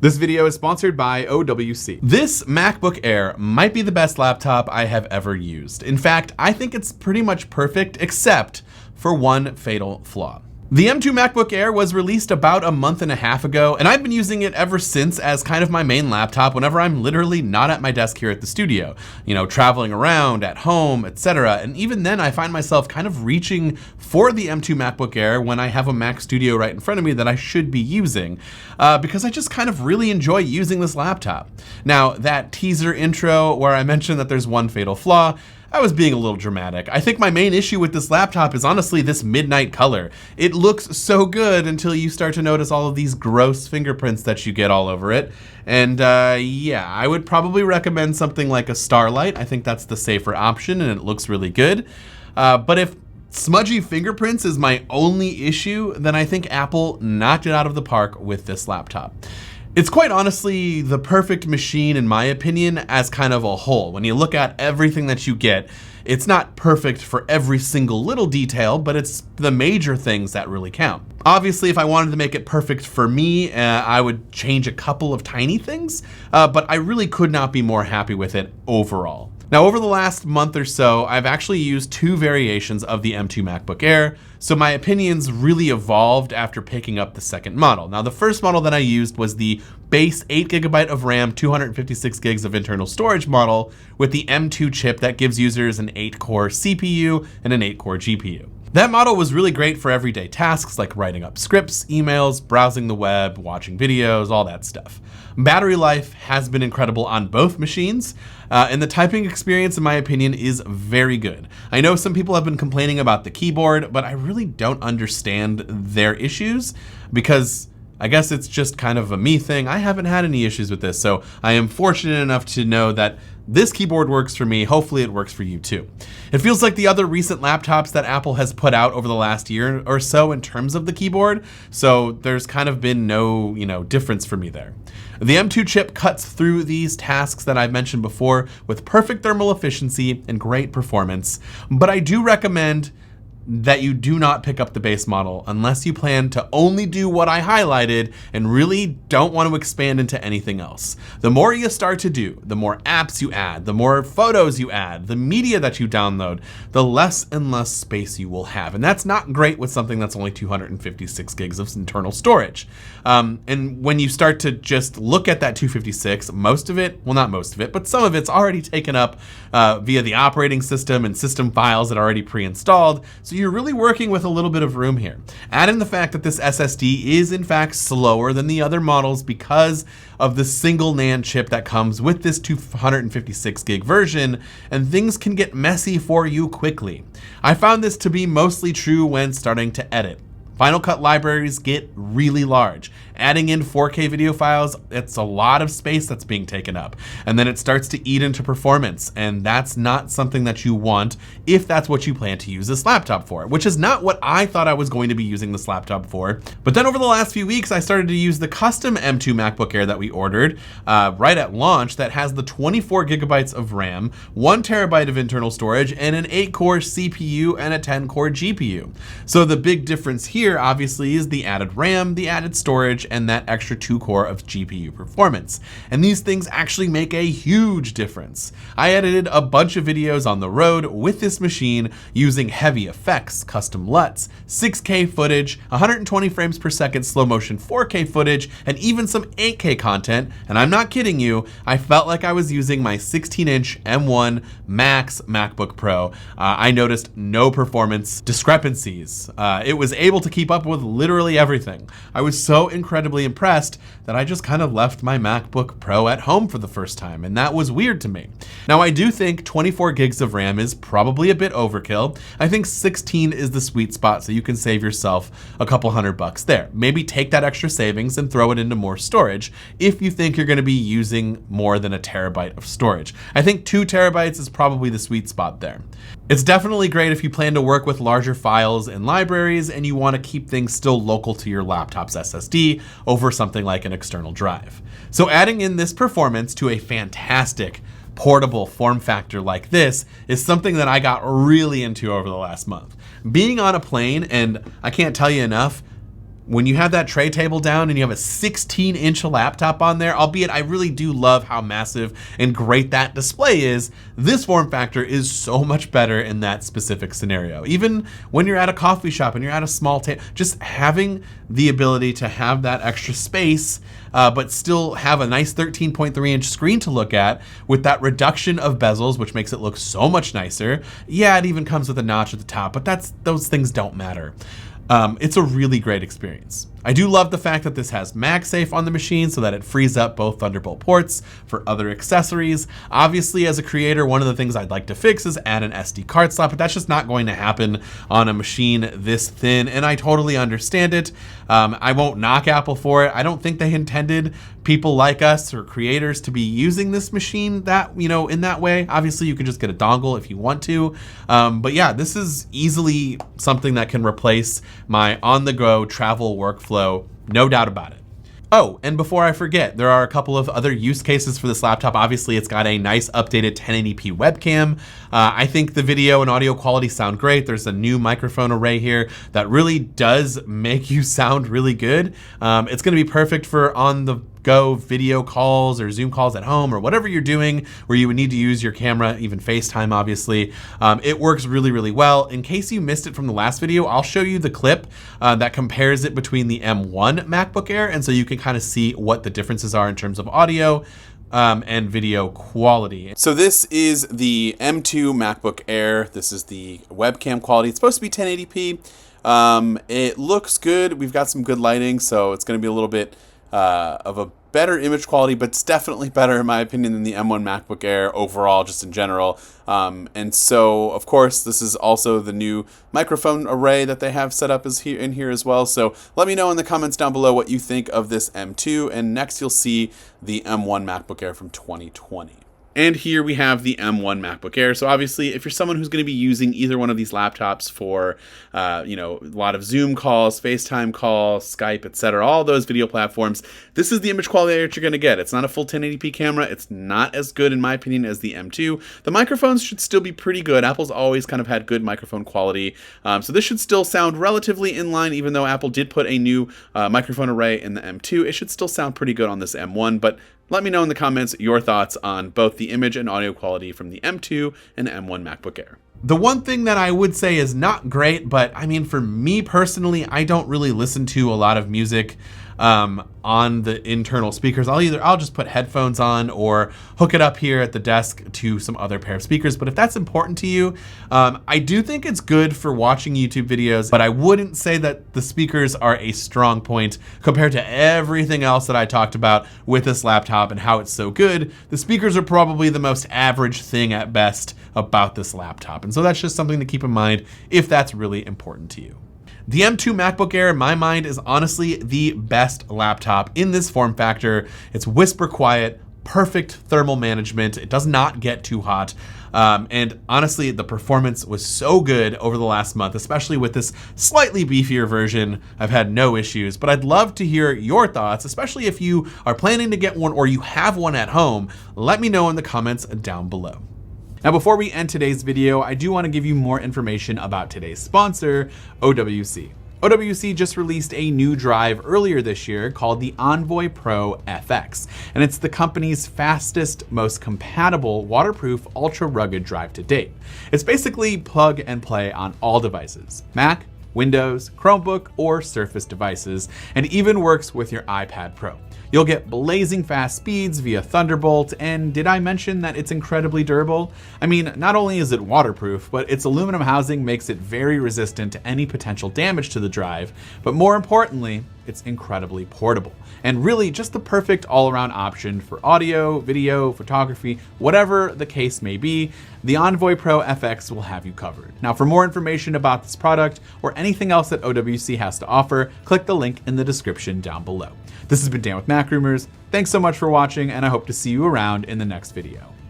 This video is sponsored by OWC. This MacBook Air might be the best laptop I have ever used. In fact, I think it's pretty much perfect except for one fatal flaw. The M2 MacBook Air was released about a month and a half ago, and I've been using it ever since as kind of my main laptop whenever I'm literally not at my desk here at the studio, traveling around, at home, etc. And even then I find myself kind of reaching for the M2 MacBook Air when I have a Mac Studio right in front of me that I should be using, because I just kind of really enjoy using this laptop. Now, that teaser intro where I mentioned that there's one fatal flaw, I was being a little dramatic. I think my main issue with this laptop is honestly this midnight color. It looks so good until you start to notice all of these gross fingerprints that you get all over it. And yeah, I would probably recommend something like a Starlight. I think that's the safer option and it looks really good. But if smudgy fingerprints is my only issue, then I think Apple knocked it out of the park with this laptop. It's quite honestly the perfect machine in my opinion as kind of a whole. When you look at everything that you get, it's not perfect for every single little detail, but it's the major things that really count. Obviously, if I wanted to make it perfect for me, I would change a couple of tiny things, but I really could not be more happy with it overall. Now, over the last month or so, I've actually used two variations of the M2 MacBook Air, so my opinions really evolved after picking up the second model. Now, the first model that I used was the base 8GB of RAM, 256 gigs of internal storage model with the M2 chip that gives users an 8-core CPU and an 8-core GPU. That model was really great for everyday tasks like writing up scripts, emails, browsing the web, watching videos, all that stuff. Battery life has been incredible on both machines, and the typing experience, in my opinion, is very good. I know some people have been complaining about the keyboard, but I really don't understand their issues because I guess it's just kind of a me thing. I haven't had any issues with this, so I am fortunate enough to know that this keyboard works for me. Hopefully it works for you too. It feels like the other recent laptops that Apple has put out over the last year or so in terms of the keyboard, so there's kind of been no, difference for me there. The M2 chip cuts through these tasks that I've mentioned before with perfect thermal efficiency and great performance, but I do recommend that you do not pick up the base model unless you plan to only do what I highlighted and really don't want to expand into anything else. The more you start to do, the more apps you add, the more photos you add, the media that you download, the less and less space you will have. And that's not great with something that's only 256 gigs of internal storage. And when you start to just look at that 256, most of it, well, not most of it, but some of it's already taken up via the operating system and system files that are already pre-installed. So you're really working with a little bit of room here. Add in the fact that this SSD is in fact slower than the other models because of the single NAND chip that comes with this 256 gig version, and things can get messy for you quickly. I found this to be mostly true when starting to edit. Final Cut libraries get really large. Adding in 4K video files, it's a lot of space that's being taken up. And then it starts to eat into performance. And that's not something that you want if that's what you plan to use this laptop for, which is not what I thought I was going to be using this laptop for. But then over the last few weeks, I started to use the custom M2 MacBook Air that we ordered right at launch that has the 24 gigabytes of RAM, 1 terabyte of internal storage, and an 8-core CPU and a 10-core GPU. So the big difference here obviously is the added RAM, the added storage, and that extra 2-core of GPU performance. And these things actually make a huge difference. I edited a bunch of videos on the road with this machine using heavy effects, custom LUTs, 6K footage, 120 frames per second slow motion 4K footage, and even some 8K content. And I'm not kidding you, I felt like I was using my 16-inch M1 Max MacBook Pro. I noticed no performance discrepancies. It was able to keep up with literally everything. I was so incredibly impressed that I just kind of left my MacBook Pro at home for the first time, and that was weird to me. Now, I do think 24 gigs of RAM is probably a bit overkill. I think 16 is the sweet spot, so you can save yourself a couple $100 there. Maybe take that extra savings and throw it into more storage if you think you're going to be using more than a terabyte of storage. I think 2 terabytes is probably the sweet spot there. It's definitely great if you plan to work with larger files and libraries and you want to keep things still local to your laptop's SSD over something like an external drive. So adding in this performance to a fantastic portable form factor like this is something that I got really into over the last month. Being on a plane, and I can't tell you enough, When you have that tray table down and you have a 16-inch laptop on there, albeit I really do love how massive and great that display is, this form factor is so much better in that specific scenario. Even when you're at a coffee shop and you're at a small table, just having the ability to have that extra space, but still have a nice 13.3-inch screen to look at with that reduction of bezels, which makes it look so much nicer. Yeah, it even comes with a notch at the top, but those things don't matter. It's a really great experience. I do love the fact that this has MagSafe on the machine so that it frees up both Thunderbolt ports for other accessories. Obviously, as a creator, one of the things I'd like to fix is add an SD card slot, but that's just not going to happen on a machine this thin, and I totally understand it. I won't knock Apple for it. I don't think they intended people like us or creators to be using this machine that, in that way. Obviously, you can just get a dongle if you want to. But yeah, this is easily something that can replace my on-the-go travel workflow. No doubt about it. Oh, and before I forget, there are a couple of other use cases for this laptop. Obviously, it's got a nice updated 1080p webcam. I think the video and audio quality sound great. There's a new microphone array here that really does make you sound really good. It's going to be perfect for on-the-go video calls or Zoom calls at home or whatever you're doing where you would need to use your camera, even FaceTime, obviously. It works really, really well. In case you missed it from the last video, I'll show you the clip that compares it between the M1 MacBook Air, and so you can kind of see what the differences are in terms of audio and video quality. So this is the M2 MacBook Air. This is the webcam quality. It's supposed to be 1080p. It looks good. We've got some good lighting, so it's going to be a little bit of a better image quality, but it's definitely better in my opinion than the M1 MacBook Air overall, just in general. And so, of course, this is also the new microphone array that they have set up in here as well. So let me know in the comments down below what you think of this M2. And next you'll see the M1 MacBook Air from 2020. And here we have the M1 MacBook Air. So obviously, if you're someone who's going to be using either one of these laptops for, a lot of Zoom calls, FaceTime calls, Skype, etc., all those video platforms, this is the image quality that you're going to get. It's not a full 1080p camera. It's not as good, in my opinion, as the M2. The microphones should still be pretty good. Apple's always kind of had good microphone quality. So this should still sound relatively in line, even though Apple did put a new microphone array in the M2. It should still sound pretty good on this M1, but let me know in the comments your thoughts on both the image and audio quality from the M2 and M1 MacBook Air. The one thing that I would say is not great, but I mean, for me personally, I don't really listen to a lot of music on the internal speakers. I'll just put headphones on or hook it up here at the desk to some other pair of speakers. But if that's important to you, I do think it's good for watching YouTube videos, but I wouldn't say that the speakers are a strong point compared to everything else that I talked about with this laptop and how it's so good. The speakers are probably the most average thing at best about this laptop. And so that's just something to keep in mind if that's really important to you. The M2 MacBook Air, in my mind, is honestly the best laptop in this form factor. It's whisper quiet, perfect thermal management. It does not get too hot. And honestly, the performance was so good over the last month, especially with this slightly beefier version. I've had no issues, but I'd love to hear your thoughts, especially if you are planning to get one or you have one at home. Let me know in the comments down below. Now, before we end today's video, I do want to give you more information about today's sponsor, OWC. OWC just released a new drive earlier this year called the Envoy Pro FX, and it's the company's fastest, most compatible, waterproof, ultra rugged drive to date. It's basically plug and play on all devices, Mac, Windows, Chromebook, or Surface devices, and even works with your iPad Pro. You'll get blazing fast speeds via Thunderbolt, and did I mention that it's incredibly durable? I mean, not only is it waterproof, but its aluminum housing makes it very resistant to any potential damage to the drive, but more importantly, it's incredibly portable, and really just the perfect all-around option for audio, video, photography, whatever the case may be. The Envoy Pro FX will have you covered. Now, for more information about this product or anything else that OWC has to offer, click the link in the description down below. This has been Dan with Mac Rumors. Thanks so much for watching, and I hope to see you around in the next video.